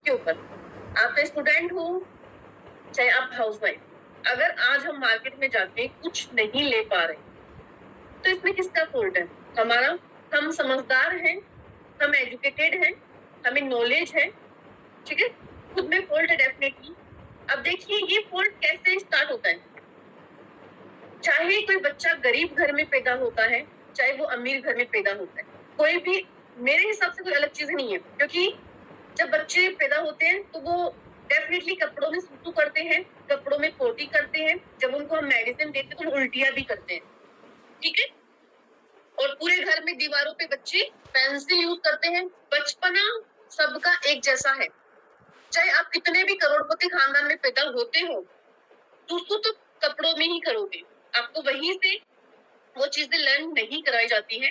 के ऊपर। आप स्टूडेंट हो चाहे आप हाउसवाइफ, अगर आज हम मार्केट में जाके कुछ नहीं ले पा रहे तो इसमें किसका फॉल्ट है? हमारा। हम समझदार हैं, हम एजुकेटेड हैं, हमें नॉलेज है, ठीक है, खुद में फॉल्ट है डेफिनेटली। अब देखिए ये फॉल्ट कैसे स्टार्ट होता है। चाहे कोई बच्चा गरीब घर में पैदा होता है, चाहे वो अमीर घर में पैदा होता है, कोई भी मेरे हिसाब से कोई अलग चीज नहीं है, क्योंकि जब बच्चे पैदा होते हैं तो वो डेफिनेटली कपड़ों में सुसु करते हैं, कपड़ों में पोटी करते हैं, जब उनको हम मेडिसिन देते हैं तो उल्टियां भी करते हैं, ठीक है। और पूरे घर में दीवारों पे बच्चे पेंसिल यूज करते हैं। बचपना सबका एक जैसा है, चाहे आप कितने भी करोड़पति खानदान में पैदा होते हो, सुसु तो कपड़ों में ही करोगे। आपको वहीं से वो चीजें लर्न नहीं कराई जाती है,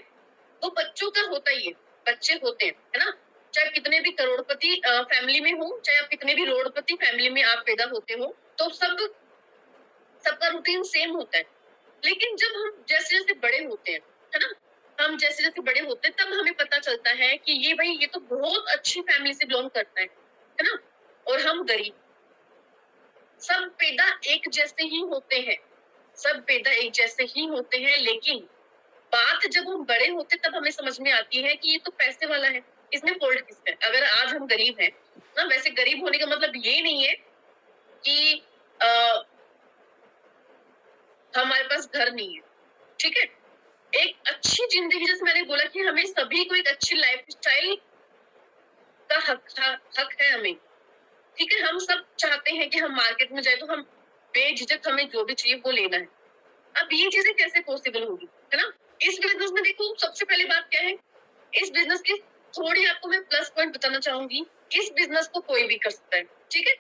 वो बच्चों का होता ही है, बच्चे होते हैं, है ना। चाहे कितने भी करोड़पति फैमिली में हो, चाहे आप कितने भी रोडपति फैमिली में आप पैदा होते हो, तो सबका रूटीन सेम होता है। लेकिन जब हम जैसे जैसे बड़े होते हैं, है ना, हम जैसे जैसे बड़े होते हैं तब हमें पता चलता है कि ये भाई ये तो बहुत अच्छी फैमिली से बिलोंग करता है ना, और हम गरीब। सब पैदा एक जैसे ही होते हैं, सब पैदा एक जैसे ही होते हैं, लेकिन बात जब हम बड़े होते तब हमें समझ में आती है कि ये तो पैसे वाला है, इसमें फॉल्ट किसका है। अगर आज हम गरीब हैं ना, वैसे गरीब होने का मतलब ये नहीं है कि हमारे पास घर नहीं है, ठीक है। एक अच्छी जिंदगी, जैसे मैंने बोला कि हमें सभी को एक अच्छी लाइफ स्टाइल का हक है हमें, ठीक है। हम सब चाहते हैं कि हम मार्केट में जाए तो हम बेझिझक हमें जो भी चाहिए वो लेना है। अब ये चीजें कैसे पॉसिबल होगी, है ना। इस बिजनेस में देखो सबसे पहली बात क्या है, इस बिजनेस की थोड़ी आपको मैं प्लस पॉइंट बताना चाहूंगी। इस बिजनेस को कोई भी कर सकता है, ठीक है।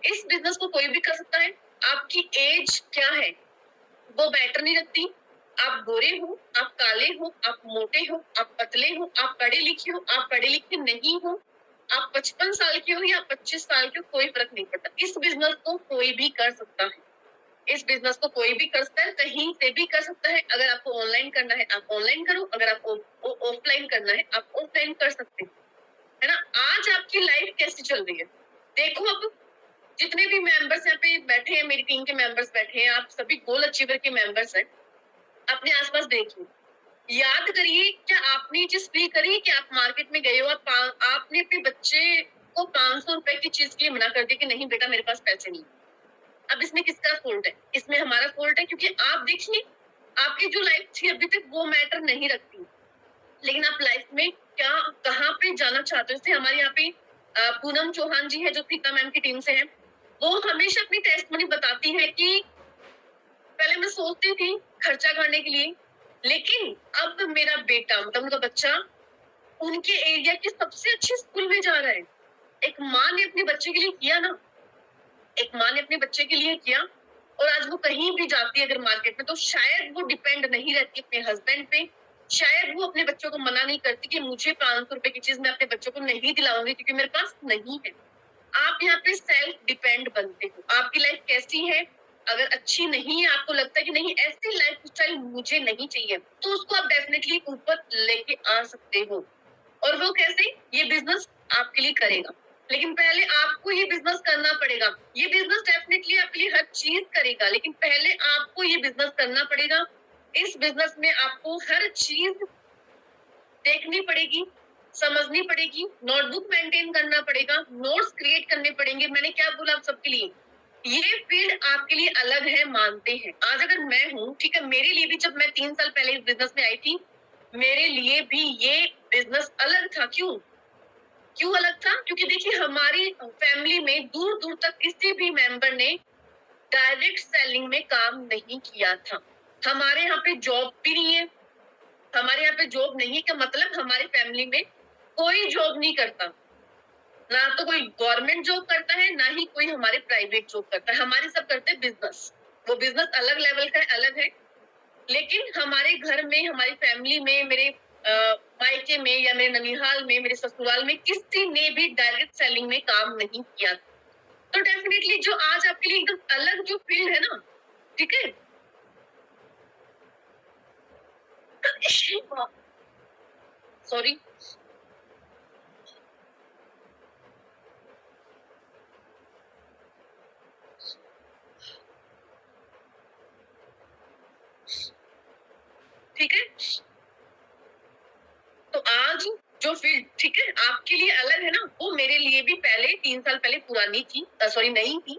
इस बिजनेस को कोई भी कर सकता है। आपकी एज क्या है वो मैटर नहीं रखती। आप गोरे हो, आप काले हो, आप मोटे हो, आप पतले हो, आप पढ़े लिखे हो, आप पढ़े लिखे नहीं हो, आप 55 साल के हो या 25 साल के हो, कोई फर्क नहीं पड़ता। इस बिजनेस को कोई भी कर सकता है, इस बिजनेस को कोई भी कर सकता है, कहीं से भी कर सकता है। अगर आपको ऑनलाइन करना है आप ऑनलाइन करो, अगर आपको ऑफलाइन करना है आप ऑफलाइन कर सकते हैं, है ना। आज आपकी लाइफ कैसी चल रही है देखो। अब जितने भी मेंबर्स यहाँ पे बैठे हैं, मेरी टीम के मेंबर्स बैठे हैं, आप सभी गोल अचीवर के मेंबर्स हैं। अपने आसपास देखिए, याद करिए क्या आपने चीज फील करी कि आप मार्केट में गए हो, आपने अपने बच्चे को 500 रुपए की चीज के लिए मना कर दिया कि नहीं बेटा मेरे पास पैसे नहीं। अब इसमें किसका फॉल्ट है? इसमें हमारा फॉल्ट है, क्योंकि आप देखिए आपकी जो लाइफ थी अभी तक वो मैटर नहीं रखती, लेकिन आप लाइफ में क्या कहाँ पे जाना चाहते हो। जैसे हमारे यहाँ पे पूनम चौहान जी है जो सीता मैम की टीम से है, वो हमेशा अपनी टेस्टमनी बताती है कि पहले मैं सोचती थी खर्चा करने के लिए, लेकिन अब मेरा बेटा मतलब उनका बच्चा उनके एरिया की सबसे अच्छी स्कूल में जा रहा है। एक माँ ने अपने बच्चे के लिए किया ना, एक माँ ने अपने बच्चे के लिए किया, और आज वो कहीं भी जाती है अगर मार्केट में तो शायद वो डिपेंड नहीं रहती अपने हस्बैंड पे, शायद वो अपने बच्चों को मना नहीं करती कि मुझे 500 रुपए की चीज मैं अपने बच्चों को नहीं दिलाऊंगी क्योंकि मेरे पास नहीं है। आप यहाँ पे सेल्फ डिपेंड बनते हो। आपकी लाइफ कैसी है, अगर अच्छी नहीं है, आपको लगता है कि नहीं ऐसी लाइफ स्टाइल मुझे नहीं चाहिए, तो उसको आप डेफिनेटली ऊपर लेके आ सकते हो। और वो कैसे? ये बिजनेस आपके लिए करेगा, लेकिन पहले आपको ये बिजनेस करना पड़ेगा। ये बिजनेस डेफिनेटली आपके लिए हर चीज करेगा, लेकिन पहले आपको ये बिजनेस करना पड़ेगा। इस बिजनेस में आपको हर चीज देखनी पड़ेगी, समझनी पड़ेगी, नोटबुक मेंटेन करना पड़ेगा, नोट्स क्रिएट करने पड़ेंगे। मैंने क्या बोला आप सबके लिए, ये फील्ड आपके लिए अलग है, मानते हैं। आज अगर मैं हूँ, ठीक है, मेरे लिए भी जब मैं 3 साल पहले इस बिजनेस में आई थी, मेरे लिए भी ये बिजनेस अलग था। क्यों अलग था? क्योंकि देखिए हमारी फैमिली में दूर दूर तक किसी भी मेंबर ने डायरेक्ट सेलिंग में काम नहीं किया था। हमारे यहाँ पे जॉब भी नहीं है। हमारे यहाँ पे जॉब नहीं है का मतलब हमारी फैमिली में कोई जॉब नहीं करता, ना तो कोई गवर्नमेंट जॉब करता है, ना ही कोई हमारे प्राइवेट जॉब करता है। हमारे सब करते हैं बिजनेस। वो बिजनेस अलग लेवल का है, अलग है। लेकिन हमारे घर में, हमारी फैमिली में, मेरे मायके में या मेरे ननिहाल में, मेरे ससुराल में किसी ने भी डायरेक्ट सेलिंग में काम नहीं किया। तो डेफिनेटली जो आज आपके लिए एकदम अलग जो फील्ड है ना, ठीक है, सॉरी, ठीक है। तो आज जो फील्ड, ठीक है, आपके लिए अलग है ना, वो मेरे लिए भी पहले 3 साल पहले पुरानी थी, सॉरी नहीं थी।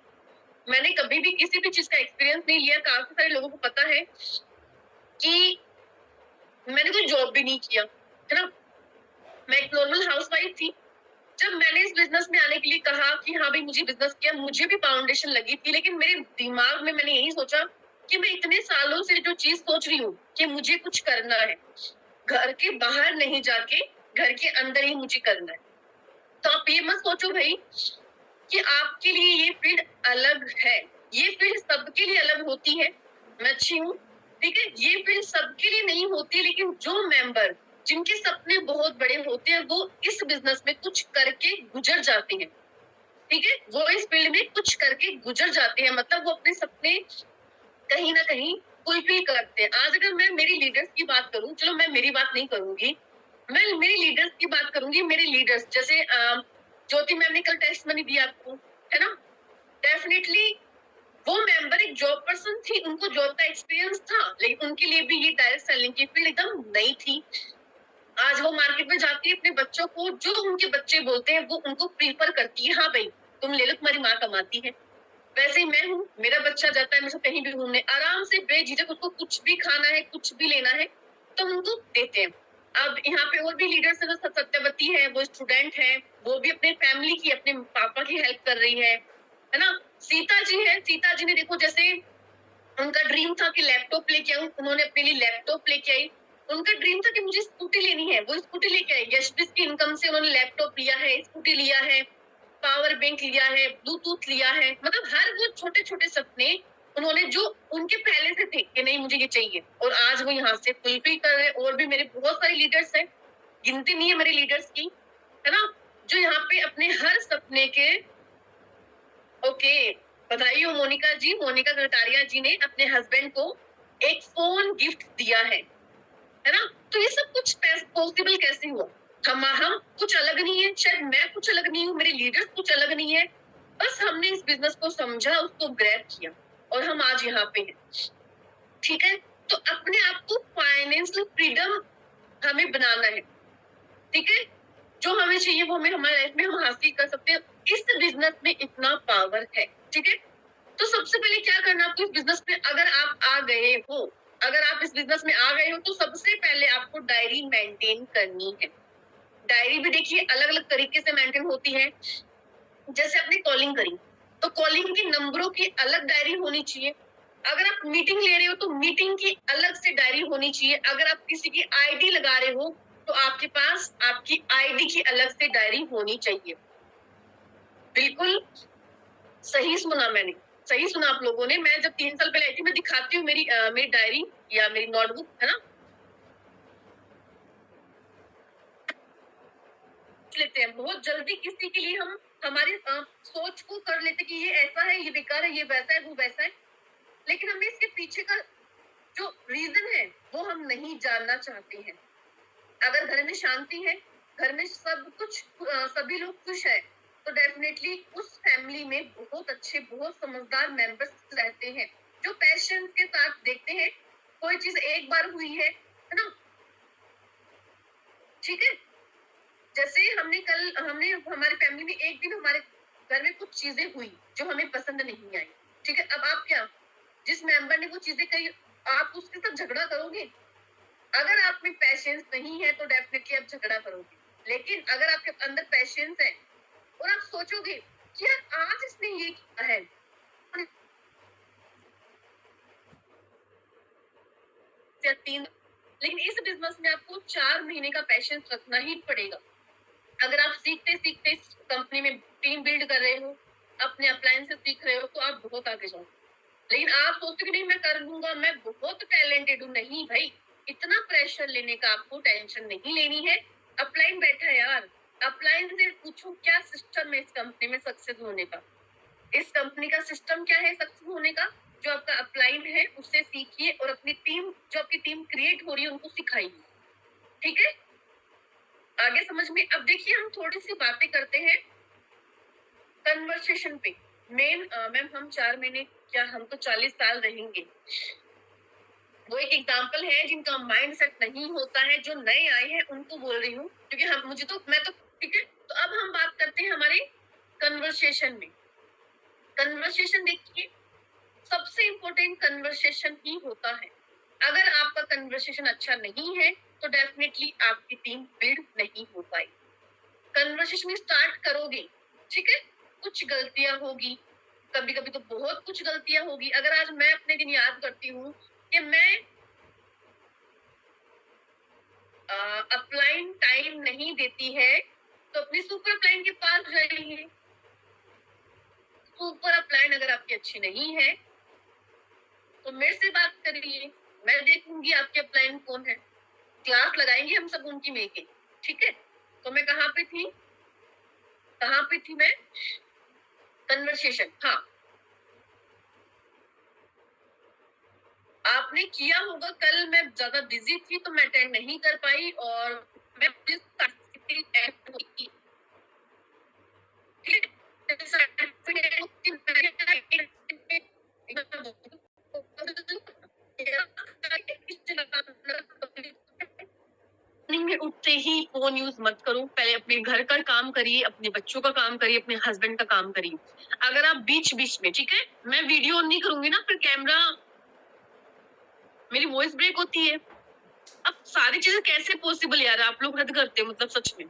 मैंने कभी भी किसी भी चीज का एक्सपीरियंस नहीं लिया। काफी सारे लोगों को पता है कि मैंने कोई जॉब भी नहीं किया, है ना। मैं एक नॉर्मल हाउसवाइफ थी। जब मैंने इस बिजनेस में आने के लिए कहा कि हाँ भाई मुझे बिजनेस किया, मुझे भी फाउंडेशन लगी थी, लेकिन मेरे दिमाग में मैंने यही सोचा कि मैं इतने सालों से जो चीज सोच रही हूँ कि मुझे कुछ करना है, घर के बाहर नहीं जाके घर के अंदर ही मुझे करना है। तो आप ये मत सोचो भाई कि आपके लिए ये फील्ड अलग है। ये फील्ड सबके लिए अलग होती है। मैं अच्छी हूँ, ठीक है। ये फील्ड सबके लिए नहीं होती, लेकिन जो मेंबर जिनके सपने बहुत बड़े होते हैं वो इस बिजनेस में कुछ करके गुजर जाते हैं, ठीक है। वो इस फील्ड में कुछ करके गुजर जाते हैं, मतलब वो अपने सपने कहीं ना कहीं फुलफिल करते हैं। आज अगर मैं मेरी लीडर्स की बात करूं, चलो मैं मेरी बात नहीं करूंगी, मैं मेरी लीडर्स की बात करूंगी। मेरे लीडर्स जैसे ज्योति मैम ने कल टेस्ट मनी दिया आपको, है ना। डेफिनेटली वो मेंबर एक जॉब पर्सन थी, उनको जॉब का एक्सपीरियंस था, लेकिन उनके लिए भी ये डायरेक्ट सेलिंग की फील्ड एकदम नई थी। आज वो मार्केट में जाती है, अपने बच्चों को जो उनके बच्चे बोलते हैं वो उनको प्रीफर करती है। हाँ भाई तुम ले लो, तुम्हारी माँ कमाती है। वैसे ही मैं हूँ, मेरा बच्चा जाता है मुझे कहीं भी घूमने, आराम से बेझिझक उसको कुछ भी खाना है, कुछ भी लेना है तो उनको देते हैं। अब यहाँ पे और भी लीडर्स है, सत्यवती है, वो स्टूडेंट है, वो भी अपने फैमिली की, अपने पापा की हेल्प कर रही है ना। सीता जी है, सीता जी ने देखो जैसे उनका ड्रीम था कि लैपटॉप लेके आऊं, उन्होंने अपने लिए लैपटॉप लेके आई। उनका ड्रीम था कि मुझे स्कूटी लेनी है, वो स्कूटी लेके आई। यशप्रीत की इनकम से उन्होंने लैपटॉप लिया है, स्कूटी लिया है, पावर बैंक लिया है, ब्लूटूथ लिया है। मतलब हर वो छोटे छोटे सपने उन्होंने जो उनके पहले से थे कि नहीं मुझे ये चाहिए, और आज वो यहाँ से फुलफिल कर रहे हैं। और भी मेरे बहुत सारे लीडर्स हैं, गिनती नहीं है मेरे लीडर्स की, है ना, जो यहाँ पे अपने हर सपने के, ओके, बधाई हो मोनिका जी। मोनिका कटारिया जी ने अपने हस्बैंड को एक फोन गिफ्ट दिया है ना। तो ये सब कुछ पॉसिबल कैसे हुआ? हम कुछ अलग नहीं है, शायद मैं कुछ अलग नहीं हूँ, मेरे लीडर्स कुछ अलग नहीं है, बस हमने इस बिजनेस को समझा, उसको ग्रैब किया और हम आज यहाँ पे हैं, ठीक है। तो अपने आप को फाइनेंशियल फ्रीडम हमें बनाना है, ठीक है। जो हमें चाहिए वो हमें हमारे लाइफ में हम हासिल कर सकते हैं। इस बिजनेस में इतना पावर है, ठीक है। तो सबसे पहले क्या करना आपको इस बिजनेस में, अगर आप आ गए हो, अगर आप इस बिजनेस में आ गए हो तो सबसे पहले आपको डायरी मेंटेन करनी है। डायरी भी देखिए अलग अलग तरीके से मेंटेन होती है। जैसे आपने कॉलिंग करी तो कॉलिंग के नंबरों की अलग डायरी होनी चाहिए। अगर आप मीटिंग ले रहे हो तो मीटिंग की अलग से डायरी होनी चाहिए। अगर आप किसी की आईडी लगा रहे हो तो आपके पास आपकी आईडी की अलग से डायरी होनी चाहिए। बिल्कुल सही सुना मैंने, सही सुना आप लोगों ने। मैं जब 3 साल पहले आई थी, मैं दिखाती हूँ मेरी डायरी या मेरी नोटबुक, है ना। लेते हैं बहुत जल्दी किसी के लिए, हम हमारी सोच को कर लेते कि ये ऐसा है, ये बेकार है, ये वैसा है, वो वैसा है, लेकिन हमें इसके पीछे का जो रीजन है वो हम नहीं जानना चाहते हैं। अगर घर में शांति है, घर में सब कुछ सभी लोग खुश है, तो डेफिनेटली उस फैमिली में बहुत अच्छे, बहुत समझदार मेंबर्स रहते हैं, जो पैशन के साथ देखते हैं। कोई चीज एक बार हुई है ना, ठीक है। जैसे हमने हमारी फैमिली में एक दिन हमारे घर में कुछ चीजें हुई जो हमें पसंद नहीं आई, ठीक है। अब आप क्या, जिस मेंबर ने वो चीजें कही, आप उसके साथ झगड़ा करोगे? अगर आप में पैशंस नहीं है तो डेफिनेटली आप झगड़ा करोगे। लेकिन अगर आपके अंदर पैशंस है और आप सोचोगे कि यार आज इसने ये किया है, या 3, लेकिन इस बिजनेस में आपको 4 महीने का पैशंस रखना ही पड़ेगा। अगर आप सीखते सीखते इस कंपनी में टीम बिल्ड कर रहे हो, अपने अप्लायंस सीख रहे हो, तो आप बहुत आगे जाओ। लेकिन आप सोचते कि नहीं मैं कर लूंगा, मैं बहुत टैलेंटेड हूँ, नहीं भाई, इतना प्रेशर लेने का आपको टेंशन नहीं लेनी है। अपलाइन बैठा है यार, अपलाइन से पूछो क्या सिस्टम है इस कंपनी में सक्सेस होने का। इस कंपनी का सिस्टम क्या है सक्सेस होने का? जो आपका अपलाइन है उससे सीखिए और अपनी टीम, जो आपकी टीम क्रिएट हो रही है उनको सिखाइए, ठीक है। आगे समझ में। अब देखिए हम थोड़ी सी बातें करते हैं कन्वर्सेशन पे। मैम हम 4 महीने क्या, हम तो 40 साल रहेंगे। वो एक एग्जाम्पल है जिनका माइंड सेट नहीं होता है, जो नए आए हैं उनको बोल रही हूँ, क्योंकि मैं तो ठीक है। तो अब हम बात करते हैं हमारे कन्वर्सेशन में। कन्वर्सेशन देखिए, सबसे इम्पोर्टेंट कन्वर्सेशन ही होता है। अगर आपका कन्वर्सेशन अच्छा नहीं है तो डेफिनेटली आपकी टीम बिल्ड नहीं हो पाएगी। कन्वर्सेशन स्टार्ट करोगे, ठीक है, कुछ गलतियां होगी, कभी कभी तो बहुत कुछ गलतियां होगी। अगर आज मैं अपने दिन याद करती हूँ कि मैं अपलाइन टाइम नहीं देती है, तो अपनी सुपर अपलाइन के पास जाइए। सुपर अपलाइन अगर आपकी अच्छी नहीं है तो मेरे से बात करिए, मैं देखूंगी आपके अपलाइन कौन है, क्लास लगाएंगे हम सब उनकी मेके, ठीक है। तो मैं कहाँ पे थी मैं, कन्वर्सेशन। हाँ, आपने किया होगा, कल मैं ज्यादा बिजी थी तो मैं अटेंड नहीं कर पाई, और मैं मॉर्निंग में उठते ही फोन यूज मत करो। पहले अपने घर का काम करिए, अपने बच्चों का काम करिए, अपने हस्बैंड का काम करिए। अगर आप बीच बीच में, ठीक है, मैं वीडियो ऑन नहीं करूंगी ना, फिर कैमरा, मेरी वॉइस ब्रेक होती है। अब सारी चीजें कैसे पॉसिबल यार, आप लोग हद करते हो मतलब सच में,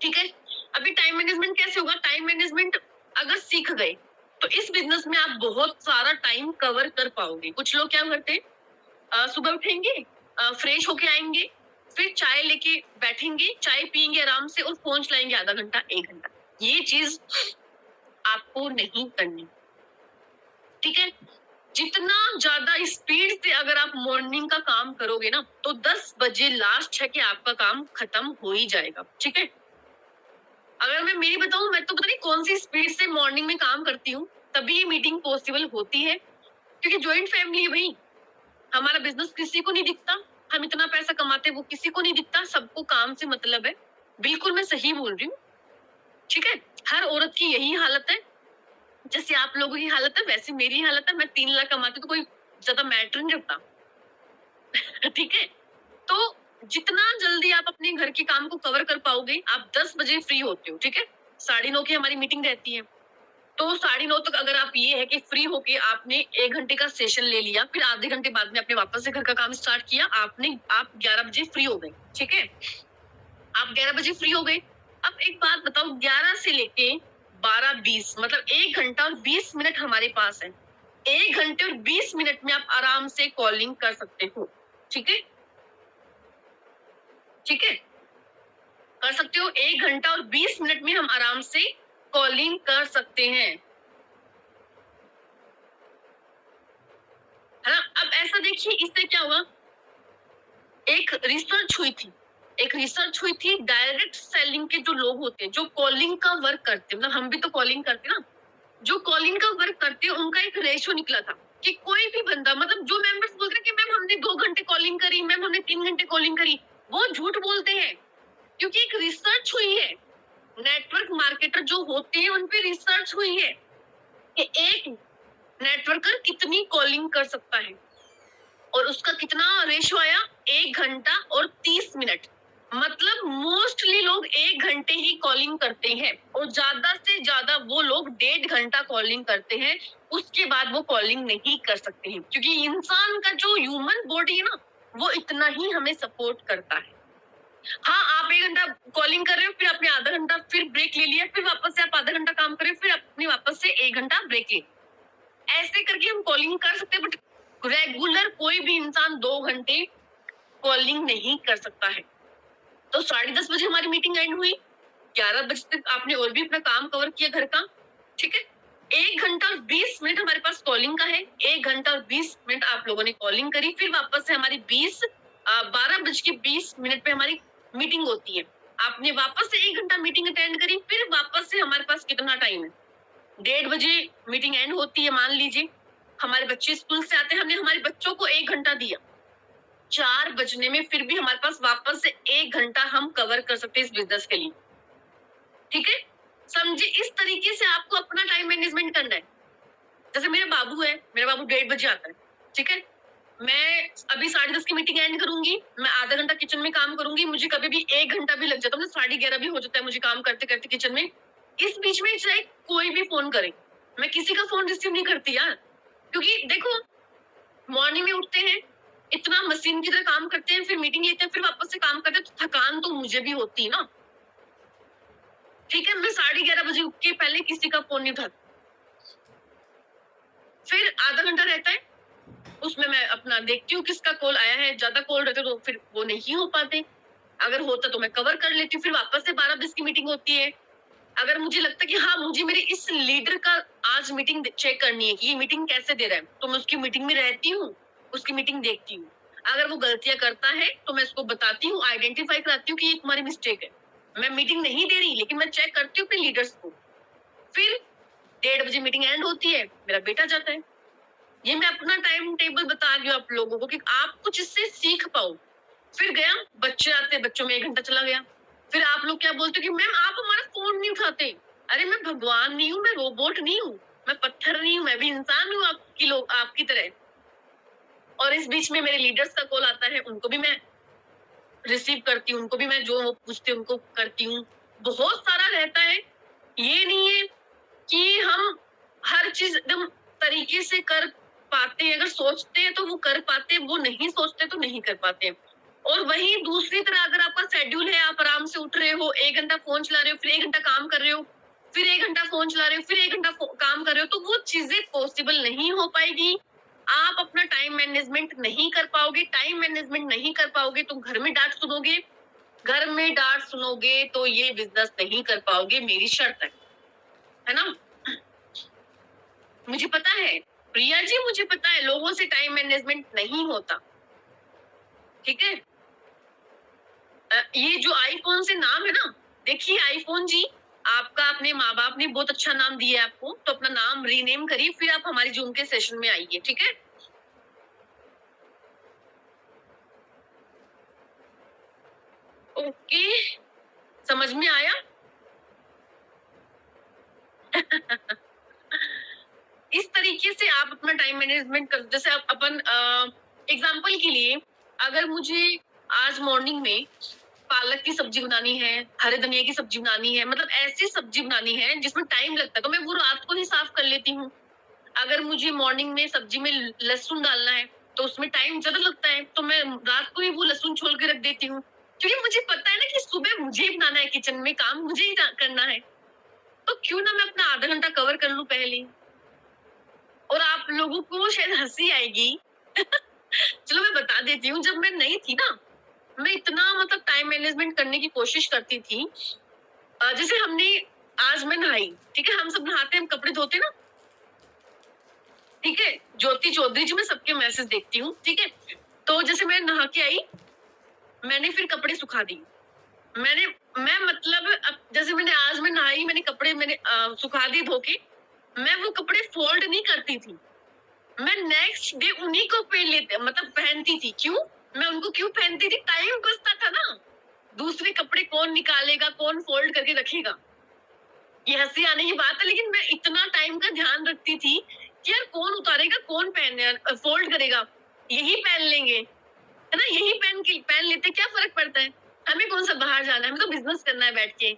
ठीक है। अभी टाइम मैनेजमेंट कैसे होगा? टाइम मैनेजमेंट अगर सीख गए तो इस बिजनेस में आप बहुत सारा टाइम कवर कर पाओगे। कुछ लोग क्या करते हैं, सुबह उठेंगे, फ्रेश होके आएंगे, फिर चाय लेके बैठेंगे, चाय पियेंगे आराम से और फोन चलाएंगे आधा घंटा 1 घंटा। ये चीज आपको नहीं करनी, ठीक है। जितना ज्यादा स्पीड से अगर आप मॉर्निंग का काम करोगे ना, तो 10 बजे लास्ट है कि आपका काम खत्म हो ही जाएगा, ठीक है। अगर मैं मेरी बताऊं, मैं तो पता नहीं कौन सी स्पीड से मॉर्निंग में काम करती हूँ, तभी ये मीटिंग पॉसिबल होती है, क्योंकि ज्वाइंट फैमिली है भाई। हमारा बिजनेस किसी को नहीं दिखता, हम इतना पैसा कमाते वो किसी को नहीं दिखता, सबको काम से मतलब है। बिल्कुल मैं सही बोल रही हूँ, ठीक है। हर औरत की यही हालत है, जैसे आप लोगों की हालत है वैसे मेरी हालत है। मैं 3 लाख कमाती तो कोई ज्यादा मैटर नहीं रखता, ठीक है। तो जितना जल्दी आप अपने घर के काम को कवर कर पाओगे, आप 10 बजे फ्री होते हो, ठीक है। 9:30 की हमारी मीटिंग रहती है, तो 9:30 तक अगर आप ये है कि फ्री होके आपने 1 घंटे का सेशन ले लिया, फिर आधे घंटे बाद में आपने वापस से घर का काम स्टार्ट किया, आप 11 बजे फ्री हो गए, ठीक है। आप 11 बजे फ्री हो गए। अब एक बात बताओ, 11 से लेके 12:20 मतलब 1 घंटा और 20 मिनट हमारे पास है। 1 घंटे और 20 मिनट में आप आराम से कॉलिंग कर सकते हो, ठीक है, ठीक है, कर सकते हो। 1 घंटा और 20 मिनट में हम आराम से कॉलिंग कर सकते हैं, है ना। अब ऐसा देखिए, इससे क्या हुआ, एक रिसर्च हुई थी डायरेक्ट सेलिंग के जो लोग होते हैं, जो कॉलिंग का वर्क करते हैं, मतलब हम भी तो कॉलिंग करते हैं ना, जो कॉलिंग का वर्क करते हैं उनका एक रेशियो निकला था कि कोई भी बंदा, मतलब जो मेंबर्स बोल रहे हैं कि मैम हमने 2 घंटे कॉलिंग करी, मैम हमने 3 घंटे कॉलिंग करी, वो झूठ बोलते हैं। क्योंकि एक रिसर्च हुई है, नेटवर्क मार्केटर जो होते हैं उन पे रिसर्च हुई है कि एक नेटवर्कर कितनी कॉलिंग कर सकता है, और उसका कितना रेशियो आया, 1 घंटा और 30 मिनट। मतलब मोस्टली लोग 1 घंटे ही कॉलिंग करते हैं, और ज्यादा से ज्यादा वो लोग 1.5 घंटा कॉलिंग करते हैं, उसके बाद वो कॉलिंग नहीं कर सकते हैं, क्योंकि इंसान का जो ह्यूमन बॉडी है ना, वो इतना ही हमें सपोर्ट करता है। हाँ, आप 1 घंटा कॉलिंग कर रहे हो, फिर आपने आधा घंटा फिर ब्रेक ले लिया, फिर वापस से आप आधा घंटा काम कर रहे हो, फिर अपनी वापस से 1 घंटा ब्रेक ले, ऐसे करके हम कॉलिंग कर सकते हैं। बट रेगुलर कोई भी इंसान 2 घंटे कॉलिंग नहीं कर सकता है। तो 10:30 बजे हमारी मीटिंग एंड हुई, 11 बजे तक आपने और भी अपना काम कवर किया घर का, ठीक है। 1 घंटा और 20 मिनट हमारे पास कॉलिंग का है, 1 घंटा और 20 मिनट आप लोगों ने कॉलिंग करी, फिर वापस से हमारी 12:20 पे हमारी मीटिंग होती है। आपने वापस से 1 घंटा मीटिंग अटेंड करी, फिर वापस से हमारे पास कितना टाइम है, 1:30 बजे मीटिंग एंड होती है, मान लीजिए। हमारे बच्चे स्कूल से आते हैं, हमने हमारे बच्चों को 1 घंटा दिया, 4 बजने में फिर भी हमारे पास वापस से 1 घंटा हम कवर कर सकते हैं इस बिजनेस के लिए, ठीक है। समझे, इस तरीके से आपको अपना टाइम मैनेजमेंट करना है। जैसे मेरा बाबू है, मेरा बाबू 1:30 बजे आता है, ठीक है। मैं अभी 10:30 की मीटिंग एंड करूंगी, मैं आधा घंटा किचन में काम करूंगी, मुझे कभी भी 1 घंटा भी लग जाता है, मतलब 11:30 भी हो जाता है मुझे काम करते करते किचन में। इस बीच में चाहे कोई भी फोन करे, मैं किसी का फोन रिसीव नहीं करती यार, क्योंकि देखो मॉर्निंग में उठते हैं, इतना मशीन की तरह काम करते हैं, फिर मीटिंग लेते हैं, फिर वापस से काम करते हैं, तो थकान तो मुझे भी होती है ना। ठीक है, मैं 11:30 बजे उठ के पहले किसी का फोन नहीं उठाती, फिर आधा घंटा रहता है, उसमें मैं अपना देखती हूँ किसका कॉल आया है, ज्यादा कॉल रहते तो फिर वो नहीं हो पाते, अगर होता तो मैं कवर कर लेती हूँ, फिर वापस से 12:20 की मीटिंग होती है। अगर मुझे लगता है कि हाँ मुझे मेरे इस लीडर का आज मीटिंग चेक करनी है कि ये मीटिंग कैसे दे रहा है, तो मैं उसकी मीटिंग में रहती हूँ, उसकी मीटिंग देखती हूँ। अगर वो गलतियां करता है तो मैं उसको बताती हूँ, आइडेंटिफाई कराती हूँ कि ये तुम्हारी मिस्टेक है, मैं मीटिंग नहीं दे रही लेकिन मैं चेक करती हूँ अपने लीडर्स को। फिर 1:30 बजे मीटिंग एंड होती है, मेरा बेटा जाता है। ये मैं अपना टाइम टेबल बता रही हूँ आप लोगों को कि आप कुछ इससे सीख पाओ। फिर गया, बच्चे आते, बच्चों में 1 घंटा चला गया। फिर आप लोग क्या बोलते हो कि मैम आप हमारा फोन नहीं उठाते। अरे मैं भगवान नहीं हूँ, मैं रोबोट नहीं हूँ, मैं पत्थर नहीं हूँ, मैं भी इंसान हूँ आपकी तरह। और इस बीच में मेरे लीडर्स का कॉल आता है, उनको भी मैं रिसीव करती हूँ, उनको भी मैं जो वो पूछते उनको करती हूँ। बहुत सारा रहता है, ये नहीं है कि हम हर चीज एकदम तरीके से कर पाते हैं, अगर सोचते हैं तो वो कर पाते हैं, वो नहीं सोचते तो नहीं कर पाते हैं। और वही दूसरी तरह अगर आपका शेड्यूल है, आप आराम से उठ रहे हो, 1 घंटा फोन चला रहे हो, फिर 1 घंटा काम कर रहे हो, फिर 1 घंटा फोन चला रहे हो, फिर 1 घंटा काम कर रहे हो, तो वो चीजें पॉसिबल नहीं हो पाएगी। आप अपना टाइम मैनेजमेंट नहीं कर पाओगे, टाइम मैनेजमेंट नहीं कर पाओगे तो घर में डांट सुनोगे, घर में डांट सुनोगे तो ये बिजनेस नहीं कर पाओगे, मेरी शर्त है ना। मुझे पता है प्रिया जी, मुझे पता है लोगों से टाइम मैनेजमेंट नहीं होता, ठीक है। ये जो आईफोन से नाम है ना, देखिए आईफोन जी, आपका अपने माँ बाप ने बहुत अच्छा नाम दिया है आपको, तो अपना नाम रीनेम करिए, फिर आप हमारी जूम के सेशन में आइए, ठीक है। ओके, समझ में आया। इस तरीके से आप अपना टाइम मैनेजमेंट कर, जैसे आप अपन एग्जाम्पल के लिए, अगर मुझे आज मॉर्निंग में पालक की सब्जी बनानी है, हरे धनिया की सब्जी बनानी है, मतलब ऐसी सब्जी बनानी है जिसमें टाइम लगता है, तो मैं वो रात को ही साफ कर लेती हूँ। अगर मुझे मॉर्निंग में सब्जी में लहसुन डालना है तो उसमें टाइम ज्यादा लगता है, तो मैं रात को ही वो लहसुन छोल के रख देती हूँ, क्योंकि मुझे पता है ना कि सुबह मुझे ही बनाना है, किचन में काम मुझे ही करना है, तो क्यों ना मैं अपना आधा घंटा कवर कर लूं पहले। और आप लोगों को शायद हंसी आएगी। चलो मैं बता देती हूँ, जब मैं नहीं थी ना, मैं इतना मतलब टाइम मैनेजमेंट करने की कोशिश करती थी। जैसे हमने आज मैं नहाई, ठीक है, हम सब नहाते हैं, हम कपड़े धोते ना, ठीक है, ज्योति चौधरी जी, मैं सबके मैसेज देखती हूँ, ठीक है। तो जैसे मैं नहा के आई, मैंने फिर कपड़े सुखा दिए, मैंने मैं मतलब जैसे मैंने आज मैं नहाई, मैंने कपड़े मैंने सुखा दिए धो के, मैं वो कपड़े फोल्ड नहीं करती थी, मैं नेक्स्ट डे उन्हीं को मतलब पहनती थी। क्यों मैं उनको क्यों पहनती थी, टाइम बचता था ना, दूसरे कपड़े कौन निकालेगा, कौन फोल्ड करके रखेगा। ये हंसी आने की बात है, लेकिन मैं इतना टाइम का ध्यान रखती थी कि यार कौन उतारेगा, कौन फोल्ड करेगा, यही पहन लेंगे, है ना, यही पहन लेते, क्या फर्क पड़ता है, हमें कौन सा बाहर जाना है, हमें तो बिजनेस करना है बैठ के।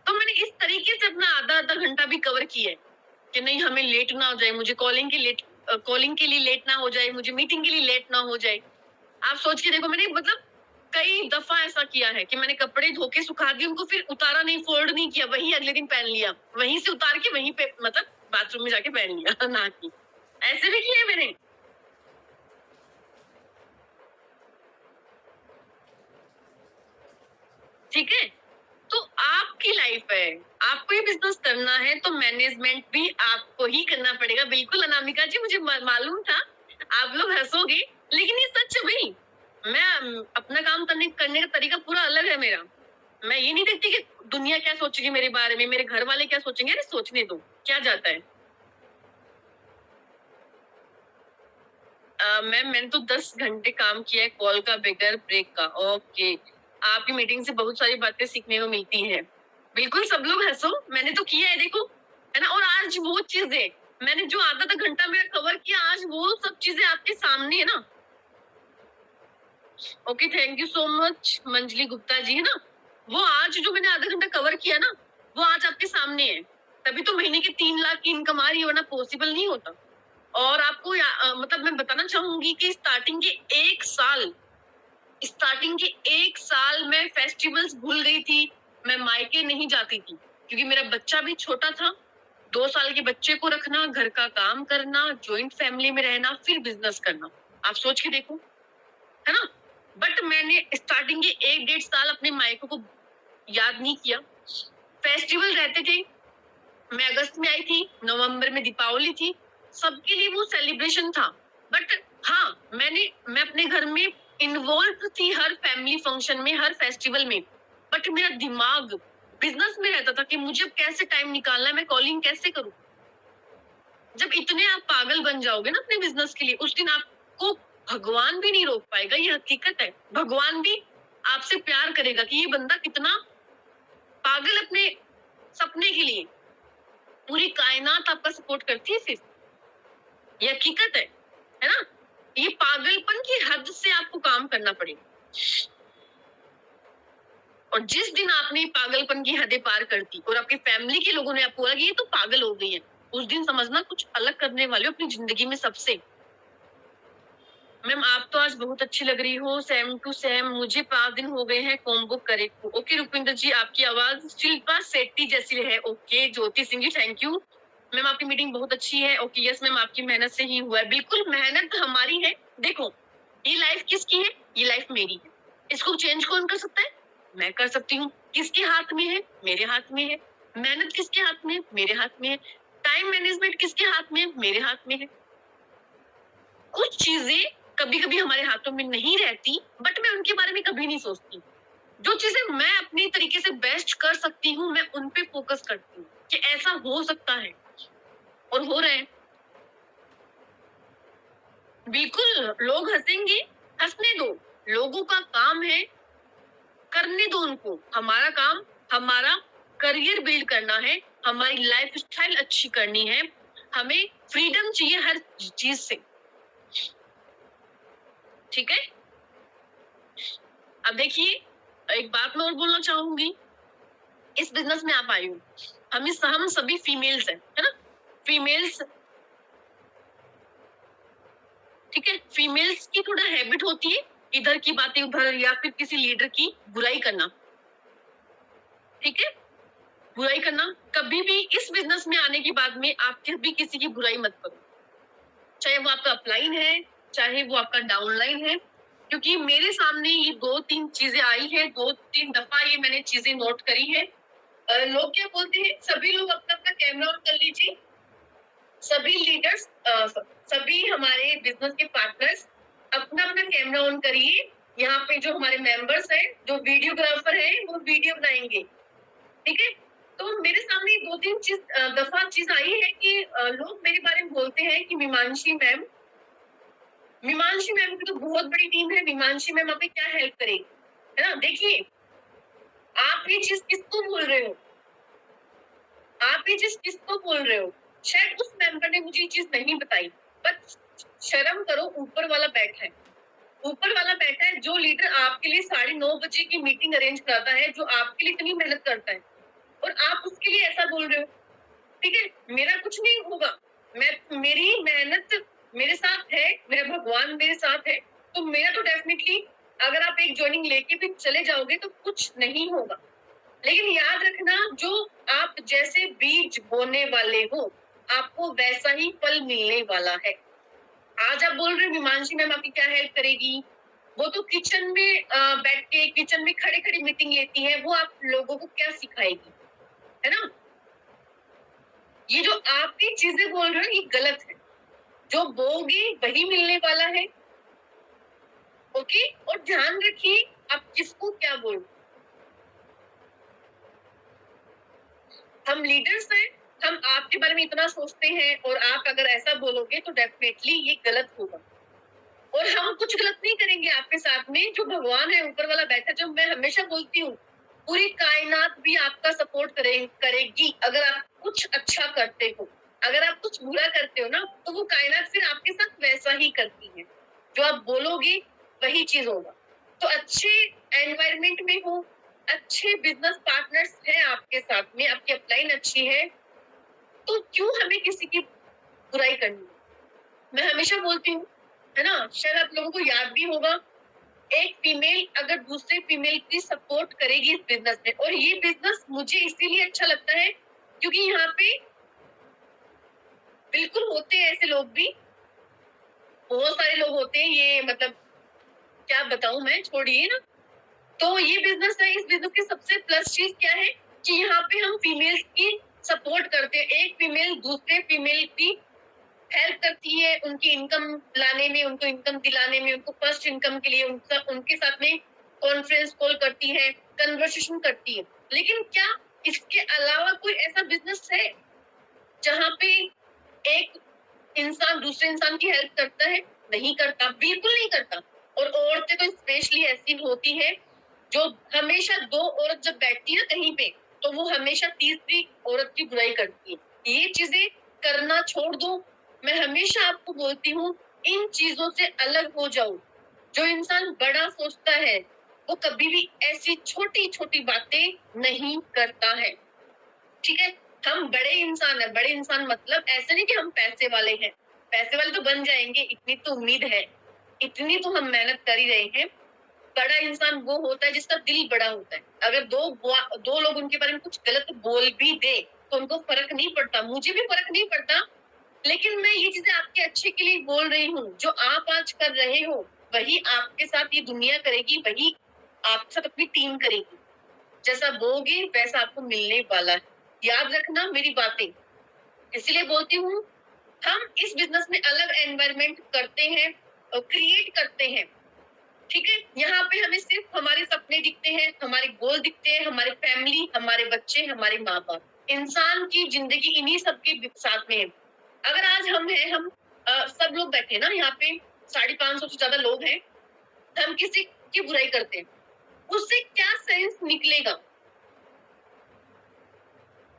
तो मैंने इस तरीके से अपना आधा आधा घंटा भी कवर किया है कि नहीं हमें लेट ना हो जाए, मुझे कॉलिंग के लिए लेट ना हो जाए, मुझे मीटिंग के लिए लेट ना हो जाए। आप सोच के देखो, मैंने मतलब कई दफा ऐसा किया है कि मैंने कपड़े धो के सुखा दिए, उनको फिर उतारा नहीं, फोल्ड नहीं किया, वही अगले दिन पहन लिया, वहीं से उतार के वहीं पे मतलब बाथरूम में जाके पहन लिया। ना कि ऐसे भी किए मैंने। ठीक है, तो आपकी लाइफ है, आपको ये बिजनेस करना है, तो मैनेजमेंट भी आपको ही करना पड़ेगा। बिल्कुल अनामिका जी, मुझे मालूम था आप लोग हंसोगे, लेकिन ये सच है भाई। मैं अपना काम करने का तरीका पूरा अलग है मेरा। मैं ये नहीं देखती कि दुनिया क्या सोचेगी मेरे बारे में, मेरे घर वाले क्या सोचेंगे, अरे सोचने दो, क्या जाता है। मैम मैंने तो 10 घंटे काम किया है कॉल का बगैर ब्रेक का। ओके, आपकी मीटिंग से बहुत सारी बातें सीखने को मिलती है। बिल्कुल सब लोग हंसो, मैंने तो किया है देखो, है ना। और आज वो चीजें मैंने जो आधा घंटा मेरा कवर किया, आज वो सब चीजें आपके सामने है ना। Okay, thank you so much Manjali Gupta ji, है ना। वो आज जो मैंने आधा घंटा कवर किया ना, वो आज आपके सामने है। तभी तो महीने के 3 लाख की इनकम आ रही है, वरना पॉसिबल नहीं होता। और आपको मतलब मैं बताना चाहूंगी कि स्टार्टिंग के 1 साल मैं फेस्टिवल्स भूल गई थी। मैं मायके नहीं जाती थी क्योंकि मेरा बच्चा भी छोटा था। 2 साल के बच्चे को रखना, घर का काम करना, जॉइंट फैमिली में रहना, फिर बिजनेस करना। आप सोच के देखो, है ना। बट मैंने स्टार्टिंग के 1 डेढ़ साल अपने मायकों को याद नहीं किया। फेस्टिवल रहते थे, मैं अगस्त में आई थी, नवंबर में दीपावली थी, सबके लिए वो सेलिब्रेशन था। बट हाँ, मैं अपने घर में इन्वॉल्व थी, हर फैमिली फंक्शन में, हर फेस्टिवल में। बट मेरा दिमाग बिजनेस में रहता था कि मुझे कैसे टाइम निकालना है, मैं कॉलिंग कैसे करूं। जब इतने आप पागल बन जाओगे ना अपने बिजनेस के लिए, उस दिन आपको भगवान भी नहीं रोक पाएगा। ये हकीकत है। भगवान भी आपसे प्यार करेगा कि ये बंदा कितना पागल अपने सपने के लिए। पूरी कायनात आपका सपोर्ट करती है फिर। ये हकीकत है ना। ये पागलपन की हद से आपको काम करना पड़ेगा। और जिस दिन आपने पागलपन की हदें पार कर दी और आपकी फैमिली के लोगों ने आपको बोला कि ये तो पागल हो गई है, उस दिन समझना कुछ अलग करने वाले हो अपनी जिंदगी में सबसे। मैम आप तो आज बहुत अच्छी लग रही हो, सेम टू सेम। मुझे 5 दिन हो गए हैं कॉम्बो करे को। ओके रुपिंदर जी, आपकी आवाज शिल्पा शेट्टी जैसी है। Okay Jyoti Singh ji, thank you ma'am, आपकी मीटिंग बहुत अच्छी है। ओके यस मैम, आपकी मेहनत से ही हुआ है। बिल्कुल मेहनत हमारी है। देखो, ये लाइफ किसकी है? ये लाइफ मेरी है। इसको चेंज कौन कर सकता है? मैं कर सकती हूँ। किसके हाथ में है? मेरे हाथ में है। मेहनत किसके हाथ में है? मेरे हाथ में है। टाइम मैनेजमेंट किसके हाथ में है? मेरे हाथ में है। कुछ चीजें कभी कभी हमारे हाथों में नहीं रहती, बट मैं उनके बारे में कभी नहीं सोचती। जो चीजें मैं अपनी तरीके से बेस्ट कर सकती हूँ, मैं उन पे फोकस करती हूँ कि ऐसा हो सकता है और हो रहा है। बिल्कुल, लोग हंसेंगे, हंसने दो। लोगों का काम है, करने दो उनको। हमारा काम, हमारा करियर बिल्ड करना है, हमारी लाइफ स्टाइल अच्छी करनी है। हमें फ्रीडम चाहिए हर चीज से। ठीक है। अब देखिए, एक बात मैं और बोलना चाहूंगी। इस बिजनेस में आप आई हो, हम सभी फीमेल्स हैं, है ना। फीमेल्स, ठीक है। फीमेल्स की थोड़ा हैबिट होती है इधर की बातें उधर, या फिर किसी लीडर की बुराई करना। ठीक है, बुराई करना। कभी भी इस बिजनेस में आने के बाद में आप कभी किसी की बुराई मत करो, चाहे वो आपका अपलाइन है, चाहे वो आपका डाउनलाइन है। क्योंकि मेरे सामने ये 2-3 चीजें आई है, 2-3 दफा ये मैंने चीजें नोट करी है। लोग क्या बोलते हैं, सभी लोग अपना अपना कैमरा ऑन कर लीजिए। सभी लीडर्स, सभी हमारे बिजनेस के पार्टनर्स अपना अपना कैमरा ऑन करिए। यहाँ पे जो हमारे मेंबर्स हैं, जो वीडियोग्राफर हैं, वो वीडियो बनाएंगे। ठीक है। तो मेरे सामने 2-3 दफा चीज आई है कि लोग मेरे बारे में बोलते हैं कि मीमांशी मैम की तो बहुत बड़ी टीम है, मीमांशी मैम आपकी क्या हेल्प करेगी, है ना। देखिए, आप ये चीज किसको बोल रहे हो? आप ये चीज किसको बोल रहे हो? शायद उस मेंबर ने मुझे ये चीज नहीं बताई, बट शर्म करो, ऊपर वाला बैठा है। ऊपर वाला बैठा है, जो लीडर आपके लिए 9:30 बजे की मीटिंग अरेंज करता है, जो आपके लिए इतनी मेहनत करता है, और आप उसके लिए ऐसा बोल रहे हो। ठीक है, मेरा कुछ नहीं होगा। मेरी मेहनत मेरे साथ है, मेरा भगवान मेरे साथ है, तो मेरा तो डेफिनेटली, अगर आप एक ज्वाइनिंग लेके भी चले जाओगे तो कुछ नहीं होगा। लेकिन याद रखना, जो आप जैसे बीज बोने वाले हो, आपको वैसा ही फल मिलने वाला है। आज आप बोल रहे हो हिमांशी मैम आपकी क्या हेल्प करेगी, वो तो किचन में बैठ के, किचन में खड़े खड़े मीटिंग लेती है, वो आप लोगों को क्या सिखाएगी, है ना। ये जो आप ये चीजें बोल रहे हो, ये गलत है। जो बोगे वही मिलने वाला है। ओके, और ध्यान रखिए आप किसको क्या बोल रहे हो। हम लीडर्स हैं, हम आपके बारे में इतना सोचते हैं, और आप अगर ऐसा बोलोगे तो डेफिनेटली ये गलत होगा। और हम कुछ गलत नहीं करेंगे आपके साथ में, जो भगवान है ऊपर वाला बैठा, जो मैं हमेशा बोलती हूँ, पूरी कायनात भी आपका सपोर्ट करेगी अगर आप कुछ अच्छा करते हो। अगर आप कुछ बुरा करते हो ना, तो वो कायनात फिर आपके साथ वैसा ही करती है। जो आप बोलोगे वही चीज होगा। तो अच्छे एनवायरनमेंट में हो, अच्छे बिजनेस पार्टनर्स हैं आपके साथ में, आपकी अपलाइन अच्छी है, तो क्यों हमें किसी की बुराई करनी? मैं हमेशा बोलती हूँ, है ना, शायद आप लोगों को याद भी होगा, एक फीमेल अगर दूसरे फीमेल की सपोर्ट करेगी इस बिजनेस में, और ये बिजनेस मुझे इसीलिए अच्छा लगता है क्योंकि यहाँ पे बिल्कुल होते हैं ऐसे लोग भी, बहुत सारे लोग होते हैं, ये मतलब क्या बताऊं मैं, छोड़िए ना। तो ये बिजनेस है, इस बिजनेस की सबसे प्लस चीज क्या है कि यहाँ पे हम फीमेल्स की सपोर्ट करते हैं। एक फीमेल दूसरे फीमेल की हेल्प करती है, उनकी इनकम लाने में, उनको इनकम दिलाने में, उनको फर्स्ट इनकम के लिए उनके साथ में कॉन्फ्रेंस कॉल करती है, कन्वर्सेशन करती है। लेकिन क्या इसके अलावा कोई ऐसा बिजनेस है जहाँ पे एक इंसान दूसरे इंसान की हेल्प करता है? नहीं करता, बिल्कुल नहीं करता। और औरतें तो स्पेशली ऐसी होती है जो हमेशा, दो औरत जब बैठती है कहीं पे, तो वो हमेशा तीसरी औरत की बुराई करती है। ये चीजें करना छोड़ दो। मैं हमेशा आपको बोलती हूँ, इन चीजों से अलग हो जाओ। जो इंसान बड़ा सोचता है वो कभी भी ऐसी छोटी छोटी बातें नहीं करता है। ठीक है, हम बड़े इंसान है। बड़े इंसान मतलब ऐसे नहीं कि हम पैसे वाले हैं, पैसे वाले तो बन जाएंगे, इतनी तो उम्मीद है, इतनी तो हम मेहनत कर ही रहे हैं। बड़ा इंसान वो होता है जिसका दिल बड़ा होता है। अगर दो लोग उनके बारे में कुछ गलत बोल भी दे तो उनको फर्क नहीं पड़ता, मुझे भी फर्क नहीं पड़ता, लेकिन मैं ये चीजें आपके अच्छे के लिए बोल रही हूँ। जो आप आज कर रहे हो वही आपके साथ ये दुनिया करेगी, वही आपके साथ अपनी टीम करेगी। जैसा बोगे वैसा आपको मिलने वाला है। याद रखना मेरी बातें। इसलिए बोलती हूँ, हम इस बिजनेस में अलग एनवायरनमेंट करते हैं और क्रिएट करते हैं। ठीक है, यहाँ पे हमें सिर्फ हमारे सपने दिखते हैं, हमारे गोल दिखते हैं, हमारे फैमिली, हमारे बच्चे, हमारे माँ बाप। इंसान की जिंदगी इन्हीं सबके साथ में है। अगर आज हम हैं, हम सब लोग बैठे ना यहाँ पे, 550 से ज्यादा लोग हैं, हम किसी की बुराई करते हैं, उससे क्या सेंस निकलेगा?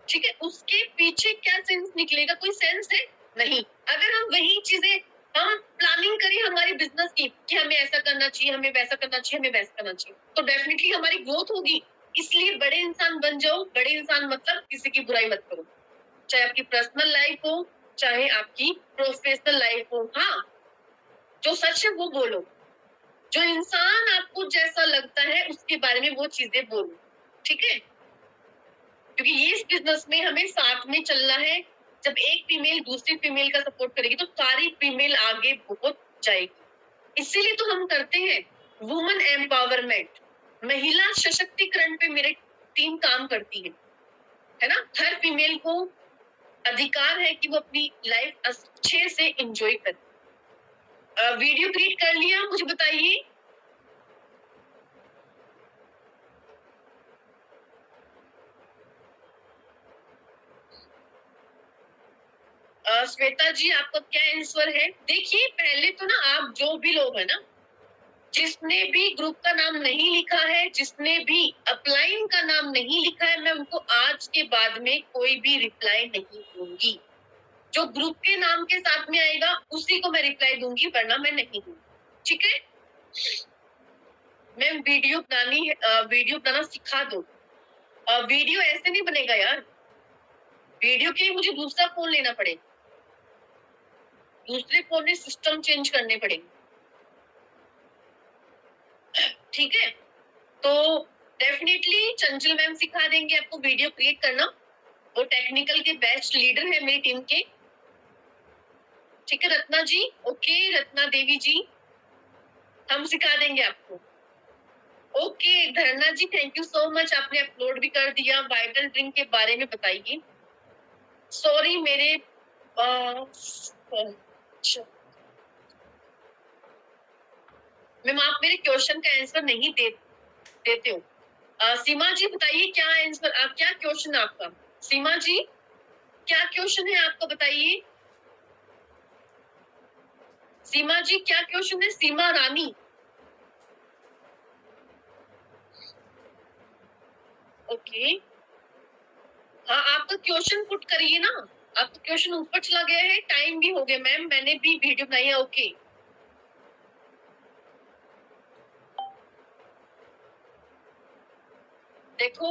ठीक है, उसके पीछे क्या सेंस निकलेगा? कोई सेंस है? नहीं। अगर हम वही चीजें, हम प्लानिंग करें हमारी बिजनेस की कि हमें ऐसा करना चाहिए, हमें वैसा करना चाहिए, हमें वैसा करना चाहिए, तो डेफिनेटली हमारी ग्रोथ होगी। इसलिए बड़े इंसान बन जाओ। बड़े इंसान मतलब किसी की बुराई मत करो, चाहे आपकी पर्सनल लाइफ हो, चाहे आपकी प्रोफेशनल लाइफ हो। हाँ, जो सच है वो बोलो, जो इंसान आपको जैसा लगता है उसके बारे में वो चीजें बोलो। ठीक है, क्योंकि ये इस बिजनेस में हमें साथ में चलना है। जब एक फीमेल दूसरी फीमेल का सपोर्ट करेगी तो सारी फीमेल आगे बहुत जाएगी। इसीलिए तो हम करते हैं वुमेन एम्पावरमेंट, महिला सशक्तिकरण पे मेरी टीम काम करती है ना। हर फीमेल को अधिकार है कि वो अपनी लाइफ अच्छे से एंजॉय करे। वीडियो क्रिएट कर लिया, मुझे बताइए। श्वेता जी, आपका क्या आंसर है? देखिए, पहले तो ना आप जो भी लोग है ना, जिसने भी ग्रुप का नाम नहीं लिखा है, जिसने भी अपलाइन का नाम नहीं लिखा है, मैं उनको आज के बाद में कोई भी रिप्लाई नहीं दूंगी। जो ग्रुप के नाम के साथ में आएगा उसी को मैं रिप्लाई दूंगी, वरना मैं नहीं दूंगी। ठीक है, मैम वीडियो बनाना सिखा दो। वीडियो ऐसे नहीं बनेगा यार, वीडियो के लिए मुझे दूसरा फोन लेना पड़ेगा, दूसरे फोन में सिस्टम चेंज करने पड़ेंगे। ठीक है, तो डेफिनेटली चंचल मैम सिखा देंगे आपको वीडियो क्रिएट करना। वो टेक्निकल के बेस्ट लीडर है मेरी टीम के। ठीक है रत्ना जी, ओके रत्ना देवी जी, हम सिखा देंगे आपको। ओके धरना जी, थैंक यू सो मच, आपने अपलोड भी कर दिया। वाइटल ड्रिंक के बारे में बताइए। सॉरी मेरे मैम, आप मेरे क्वेश्चन का आंसर नहीं देते हो। सीमा जी बताइए क्या आंसर, क्या क्वेश्चन है आपका? सीमा जी, क्या क्वेश्चन है आपका, बताइए। सीमा जी, क्या क्वेश्चन है? सीमा रानी, ओके। हाँ, आपका क्वेश्चन पुट करिए ना। आपका क्वेश्चन ऊपर चला गया है, टाइम भी हो गया मैम, मैंने भी वीडियो बनाई है, ओके। देखो,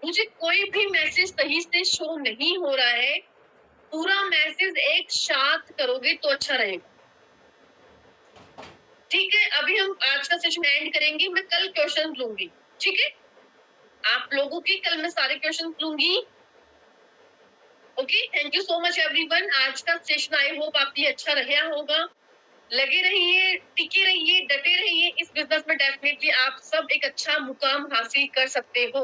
मुझे कोई भी मैसेज सही से शो नहीं हो रहा है, पूरा मैसेज एक साथ करोगे तो अच्छा रहेगा। ठीक है, अभी हम आज का सेशन एंड करेंगे, मैं कल क्वेश्चन लूंगी, ठीक है? आप लोगों की कल मैं सारे क्वेश्चन लूंगी। Okay, thank you so much everyone. आज का सेशन आई होप आपके लिए अच्छा रहा होगा। लगे रहिए, टिके रहिए, डटे रहिए, इस बिजनेस में डेफिनेटली आप सब एक अच्छा मुकाम हासिल कर सकते हो।